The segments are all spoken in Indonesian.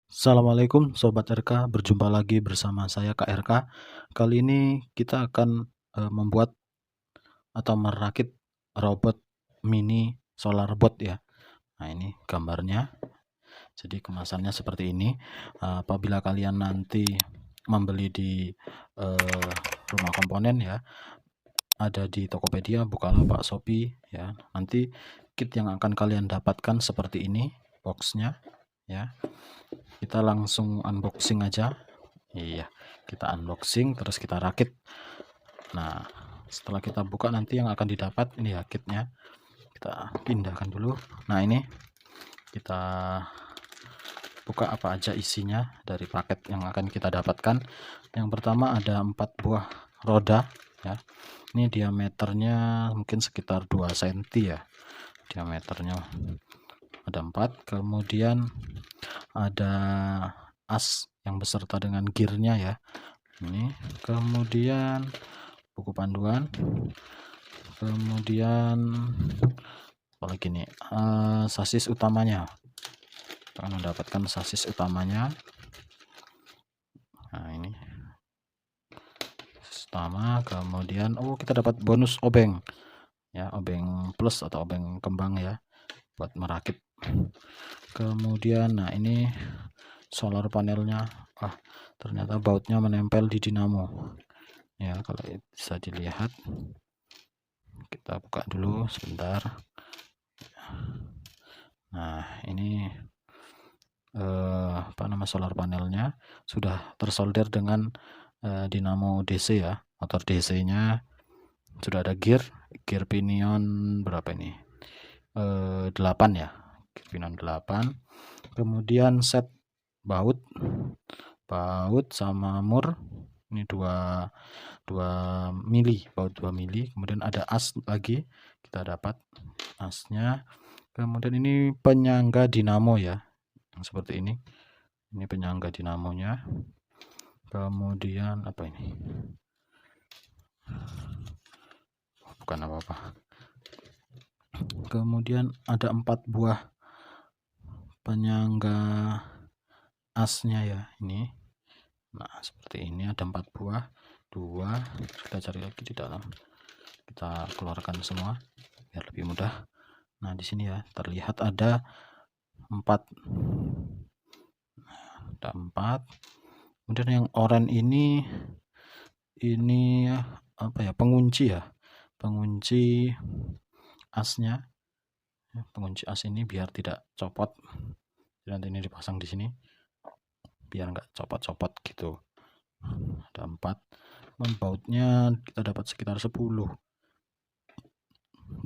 Assalamualaikum Sobat RK, berjumpa lagi bersama saya Kak RK. Kali ini kita akan membuat atau merakit robot mini solar bot ya. Nah ini gambarnya. Jadi kemasannya seperti ini. Apabila kalian nanti membeli di rumah komponen ya, ada di Tokopedia, Bukalapak, Shopee ya. Nanti kit yang akan kalian dapatkan seperti ini boxnya ya. Kita langsung unboxing aja. Iya, kita unboxing terus kita rakit. Nah, setelah kita buka nanti yang akan didapat ini ya kitnya. Kita pindahkan dulu. Nah, ini kita buka apa aja isinya dari paket yang akan kita dapatkan. Yang pertama ada 4 buah roda ya. Ini diameternya mungkin sekitar 2 cm ya. Diameternya ada 4. Kemudian ada as yang beserta dengan gearnya ya. Ini kemudian buku panduan, kemudian apalagi nih, sasis utamanya. Kita akan mendapatkan sasis utamanya. Nah ini sasis utama, kemudian kita dapat bonus obeng ya, obeng plus atau obeng kembang ya buat merakit. Kemudian nah ini solar panelnya. Ternyata bautnya menempel di dinamo ya, kalau bisa dilihat. Kita buka dulu sebentar. Nah ini solar panelnya sudah tersolder dengan dinamo DC ya, motor DC nya sudah ada gear pinion berapa ini, 8 ya, gear pinion 8. Kemudian set baut sama mur ini 2 mili, baut 2 mili. Kemudian ada as lagi, kita dapat asnya. Kemudian ini penyangga dinamo ya, yang seperti ini penyangga dinamonya. Kemudian apa ini, bukan apa-apa. Kemudian ada 4 buah penyangga asnya ya ini. Nah seperti ini ada 4 buah, 2. Kita cari lagi di dalam, kita keluarkan semua biar lebih mudah. Nah di sini ya terlihat ada 4. Ada 4. Kemudian yang oranye ini apa ya, pengunci ya, pengunci asnya. Pengunci as ini biar tidak copot. Nanti ini dipasang di sini biar nggak copot-copot gitu. Ada 4. Bautnya kita dapat sekitar 10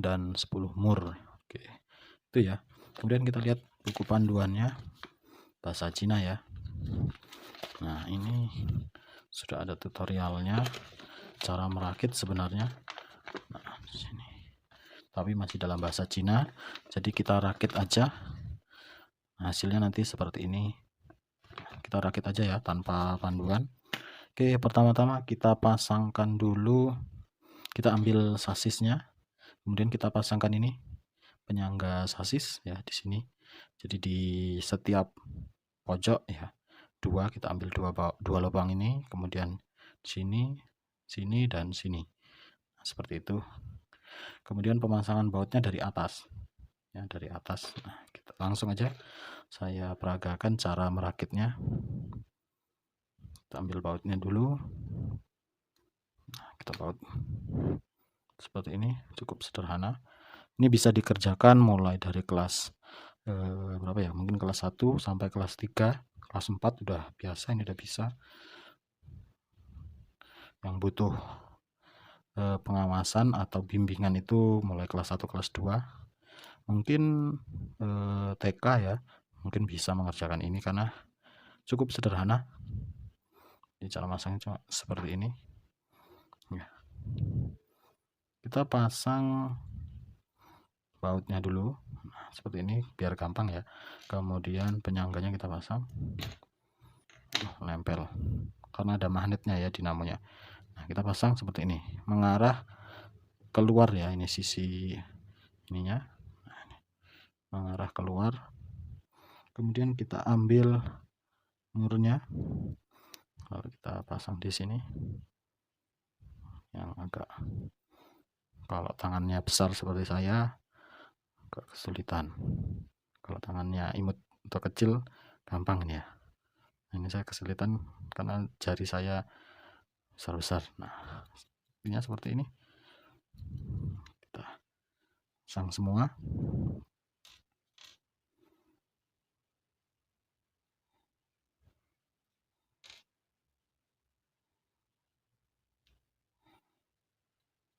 dan 10 mur. Oke, itu ya. Kemudian kita lihat buku panduannya bahasa Cina ya. Nah ini sudah ada tutorialnya cara merakit sebenarnya. Nah di sini tapi masih dalam bahasa Cina, jadi kita rakit aja. Hasilnya nanti seperti ini. Kita rakit aja ya tanpa panduan. Oke, pertama-tama kita pasangkan dulu, kita ambil sasisnya, kemudian kita pasangkan ini penyangga sasis ya di sini. Jadi di setiap pojok ya 2, kita ambil 2 lubang ini, kemudian sini, sini dan sini. Nah, seperti itu. Kemudian pemasangan bautnya dari atas ya, dari atas. Nah, kita langsung aja saya peragakan cara merakitnya. Kita ambil bautnya dulu. Nah, kita baut seperti ini, cukup sederhana. Ini bisa dikerjakan mulai dari kelas berapa ya, mungkin kelas 1 sampai kelas 3, kelas 4 udah biasa, ini udah bisa. Yang butuh pengawasan atau bimbingan itu mulai kelas 1 kelas 2, mungkin TK ya, mungkin bisa mengerjakan ini karena cukup sederhana. Jadi cara masangnya cuma seperti ini ya. Kita pasang bautnya dulu. Nah, seperti ini biar gampang ya. Kemudian penyangganya kita pasang, nempel karena ada magnetnya ya dinamonya. Nah kita pasang seperti ini, mengarah keluar ya, ini sisi ininya. Nah, ini mengarah keluar. Kemudian kita ambil murnya. Kalau kita pasang di sini yang agak, kalau tangannya besar seperti saya agak kesulitan. Kalau tangannya imut atau kecil gampang ini ya. Ini saya kesulitan karena jari saya besar-besar. Nah, ini seperti ini. Kita pasang semua.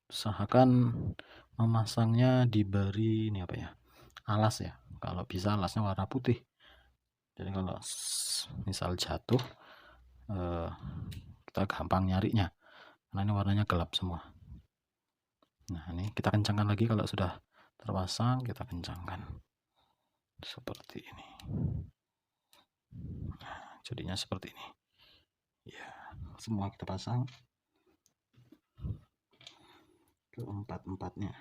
Usahakan memasangnya diberi ini apa ya, alas ya, kalau bisa alasnya warna putih. Jadi kalau misal jatuh kita gampang nyarinya karena ini warnanya gelap semua. Nah, ini kita kencangkan lagi. Kalau sudah terpasang kita kencangkan seperti ini. Nah, jadinya seperti ini ya, semua kita pasang ke empat-empatnya.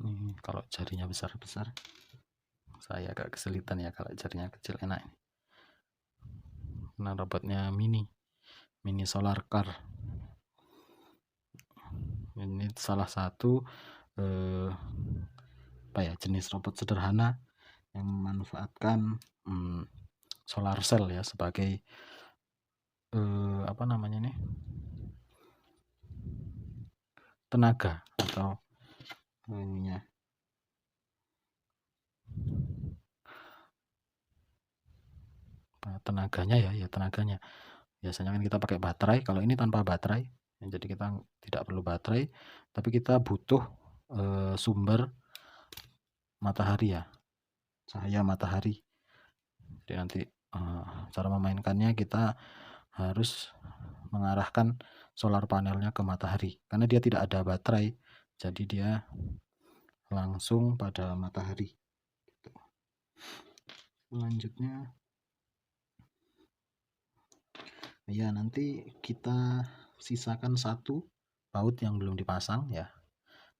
Ini kalau jarinya besar-besar saya agak kesulitan ya, kalau jarinya kecil enak ini. Nah, robotnya mini solar car. Ini salah satu apa ya, jenis robot sederhana yang memanfaatkan solar cell ya sebagai apa namanya ini, tenaga atau ininya, tenaganya ya tenaganya. Biasanya kan kita pakai baterai, kalau ini tanpa baterai, jadi kita tidak perlu baterai, tapi kita butuh sumber matahari ya, cahaya matahari. Jadi nanti cara memainkannya kita harus mengarahkan solar panelnya ke matahari, karena dia tidak ada baterai, jadi dia langsung pada matahari. Selanjutnya ya, nanti kita sisakan satu baut yang belum dipasang ya,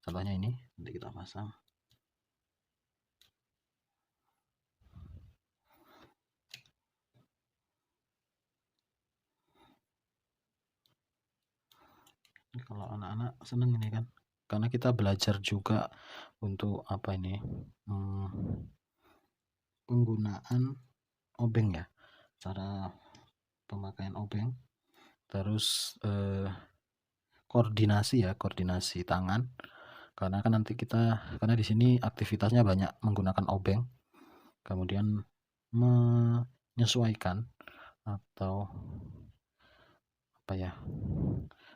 contohnya ini nanti kita pasang. Kalau anak-anak seneng ini kan, karena kita belajar juga untuk apa ini, penggunaan obeng ya, cara pemakaian obeng, terus koordinasi tangan, karena kan nanti kita, karena di sini aktivitasnya banyak menggunakan obeng, kemudian menyesuaikan atau apa ya,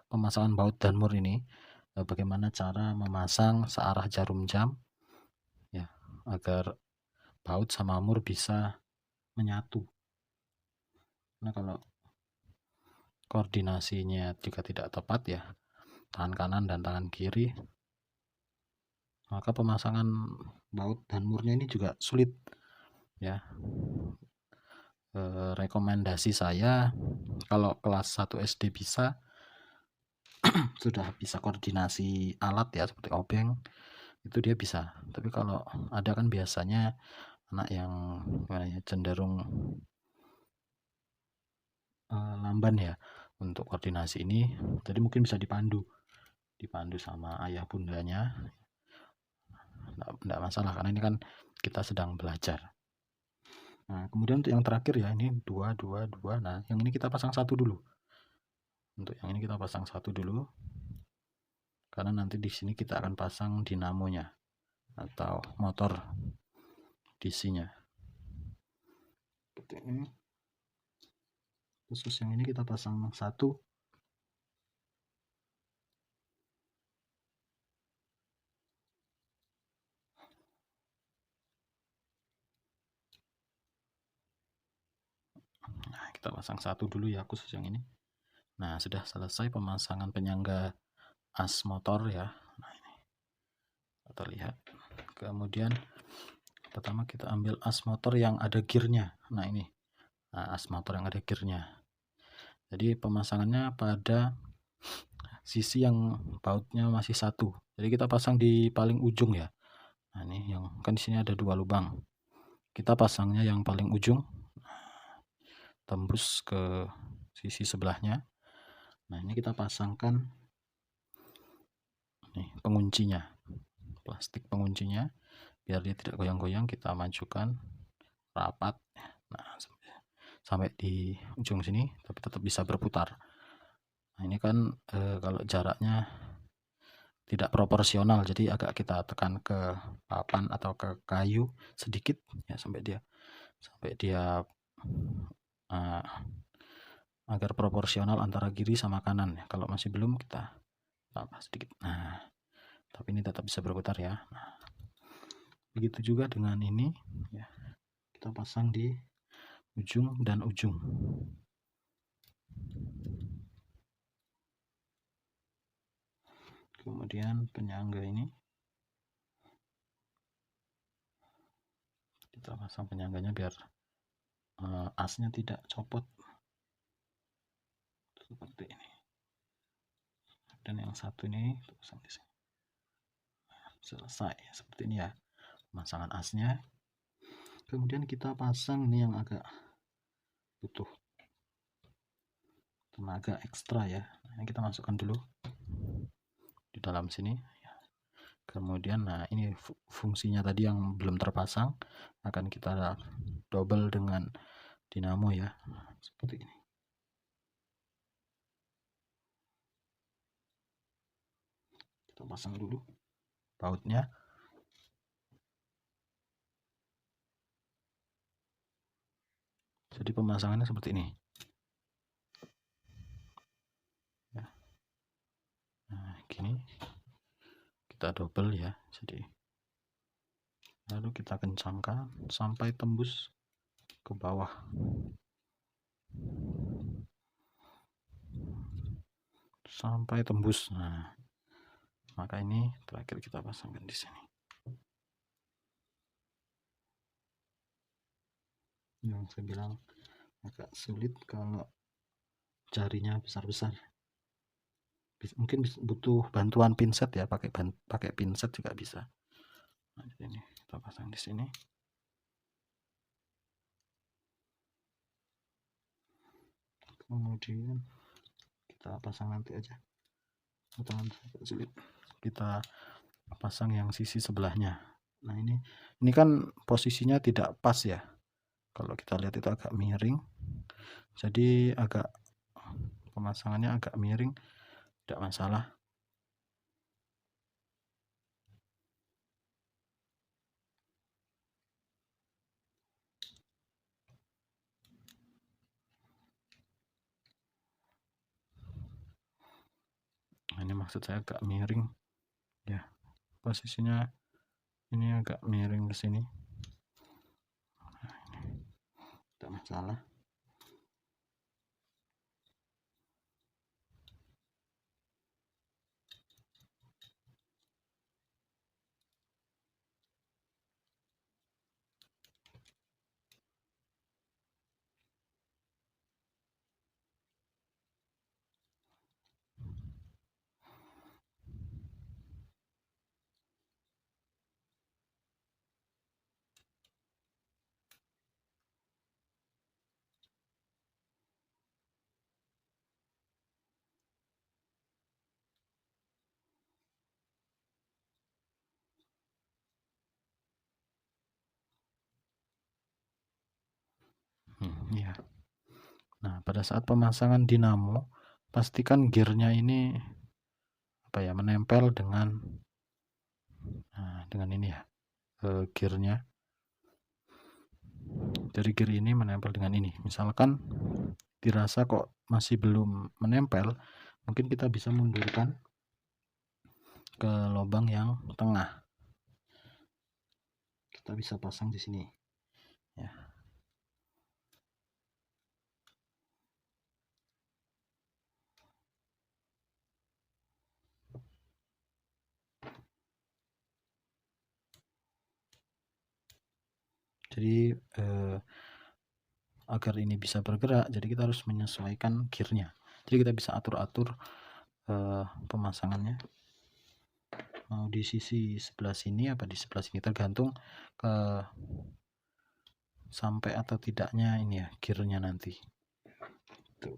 pemasangan baut dan mur ini, bagaimana cara memasang searah jarum jam ya, agar baut sama mur bisa menyatu. Nah, kalau koordinasinya juga tidak tepat ya, tangan kanan dan tangan kiri, maka pemasangan baut dan murnya ini juga sulit ya. Rekomendasi saya, kalau kelas 1 SD bisa sudah bisa koordinasi alat ya seperti obeng, itu dia bisa. Tapi kalau ada kan biasanya anak yang cenderung lamban ya untuk koordinasi ini, jadi mungkin bisa dipandu sama ayah bundanya, enggak masalah, karena ini kan kita sedang belajar. Nah, kemudian untuk yang terakhir ya, ini 2. Nah, yang ini kita pasang satu dulu. Untuk yang ini kita pasang satu dulu, karena nanti di sini kita akan pasang dinamonya atau motor DC-nya. Seperti ini. Khusus yang ini kita pasang satu. Nah, kita pasang satu dulu ya, khusus yang ini. Nah, sudah selesai pemasangan penyangga as motor ya. Nah, ini kita lihat. Kemudian pertama kita ambil as motor yang ada gearnya. Nah, ini. Nah, as motor yang ada gearnya. Jadi pemasangannya pada sisi yang bautnya masih satu. Jadi kita pasang di paling ujung ya. Nah, ini yang kan di sini ada 2 lubang. Kita pasangnya yang paling ujung, tembus ke sisi sebelahnya. Nah, ini kita pasangkan nih penguncinya, plastik penguncinya, biar dia tidak goyang-goyang. Kita majukan rapat. Nah, sampai di ujung sini, tapi tetap bisa berputar. Nah, ini kan kalau jaraknya tidak proporsional, jadi agak kita tekan ke papan atau ke kayu sedikit ya, sampai dia agar proporsional antara kiri sama kanan ya. Kalau masih belum, kita tambah sedikit. Nah, tapi ini tetap bisa berputar ya. Nah, begitu juga dengan ini ya, kita pasang di ujung dan ujung. Kemudian penyangga ini kita pasang penyangganya biar asnya tidak copot seperti ini. Dan yang satu ini kita pasang di sini. Nah, selesai seperti ini ya pemasangan asnya. Kemudian kita pasang ini yang agak butuh tenaga ekstra ya. Nah, ini kita masukkan dulu di dalam sini. Kemudian nah ini fungsinya tadi yang belum terpasang, akan kita double dengan dinamo ya, seperti ini. Kita pasang dulu bautnya. Jadi pemasangannya seperti ini ya. Nah, gini kita double ya, jadi lalu kita kencangkan sampai tembus ke bawah. Sampai tembus. Nah, maka ini terakhir kita pasangkan di sini. Yang saya bilang agak sulit kalau jarinya besar-besar. Mungkin butuh bantuan pinset ya, pakai pinset juga bisa. Nah, ini kita pasang di sini. Kemudian kita pasang nanti aja. Sulit. Kita pasang yang sisi sebelahnya. Nah, ini kan posisinya tidak pas ya. Kalau kita lihat itu agak miring. Jadi pemasangannya agak miring, tidak masalah. Nah, ini maksud saya agak miring ya, posisinya ini agak miring ke sini. Nah, ini tidak masalah. Ya. Nah, pada saat pemasangan dinamo, pastikan gearnya ini menempel dengan ini ya, gearnya. Dari gear ini menempel dengan ini. Misalkan dirasa kok masih belum menempel, mungkin kita bisa mundurkan ke lubang yang tengah. Kita bisa pasang di sini ya. Jadi agar ini bisa bergerak, jadi kita harus menyesuaikan gearnya. Jadi kita bisa atur-atur pemasangannya, mau di sisi sebelah sini apa di sebelah sini, tergantung ke sampai atau tidaknya ini ya gearnya nanti. Tuh.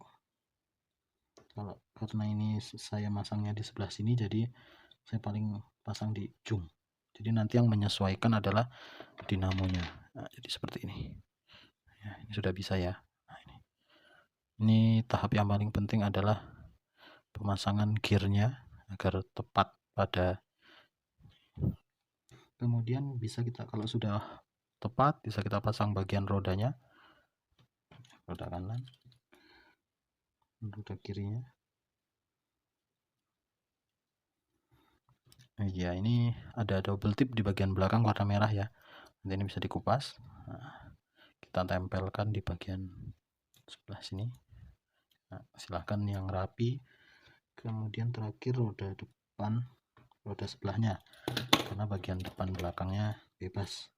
Kalau karena ini saya masangnya di sebelah sini, jadi saya paling pasang di ujung. Jadi nanti yang menyesuaikan adalah dinamonya. Nah, jadi seperti ini. Ya, ini sudah bisa ya. Nah, ini tahap yang paling penting adalah pemasangan gearnya agar tepat pada. Kemudian bisa kita, kalau sudah tepat, bisa kita pasang bagian rodanya, roda kanan, roda kirinya. Iya, ini ada double tip di bagian belakang warna merah ya. Nanti ini bisa dikupas. Nah, kita tempelkan di bagian sebelah sini. Nah, silahkan yang rapi. Kemudian terakhir roda depan, roda sebelahnya, karena bagian depan belakangnya bebas,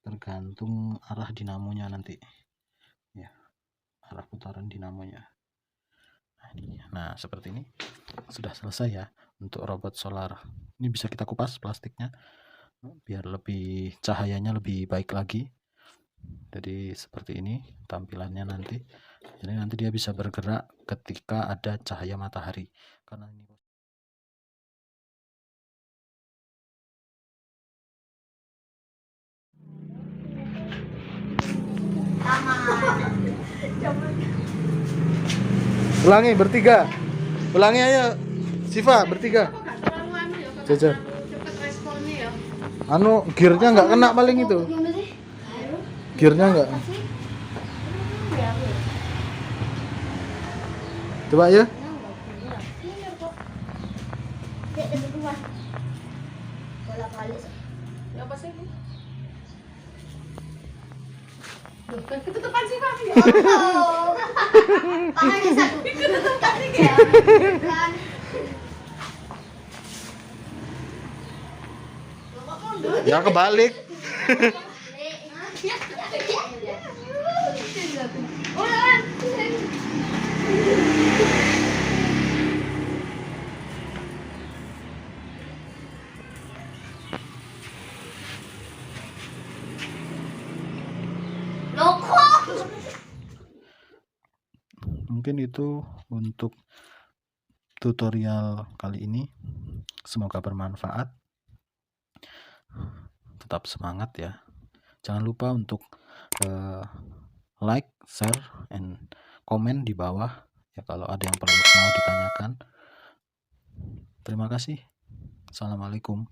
tergantung arah dinamonya nanti ya, arah putaran dinamonya. Nah, seperti ini sudah selesai ya untuk robot solar. Ini bisa kita kupas plastiknya biar lebih cahayanya lebih baik lagi. Jadi seperti ini tampilannya nanti. Jadi nanti dia bisa bergerak ketika ada cahaya matahari. Karena ini ulangi bertiga. Ulangi ayo. Siva bertiga. Jajar. Anu gearnya nggak kena paling itu. Gearnya nggak. Coba ya. Ketutupan sih Pak. Tangannya satu. Ketutupan sih ya. Ya kebalik. Mungkin itu untuk tutorial kali ini. Semoga bermanfaat. Tetap semangat ya. Jangan lupa untuk like, share, and komen di bawah ya kalau ada yang perlu mau ditanyakan. Terima kasih. Assalamualaikum.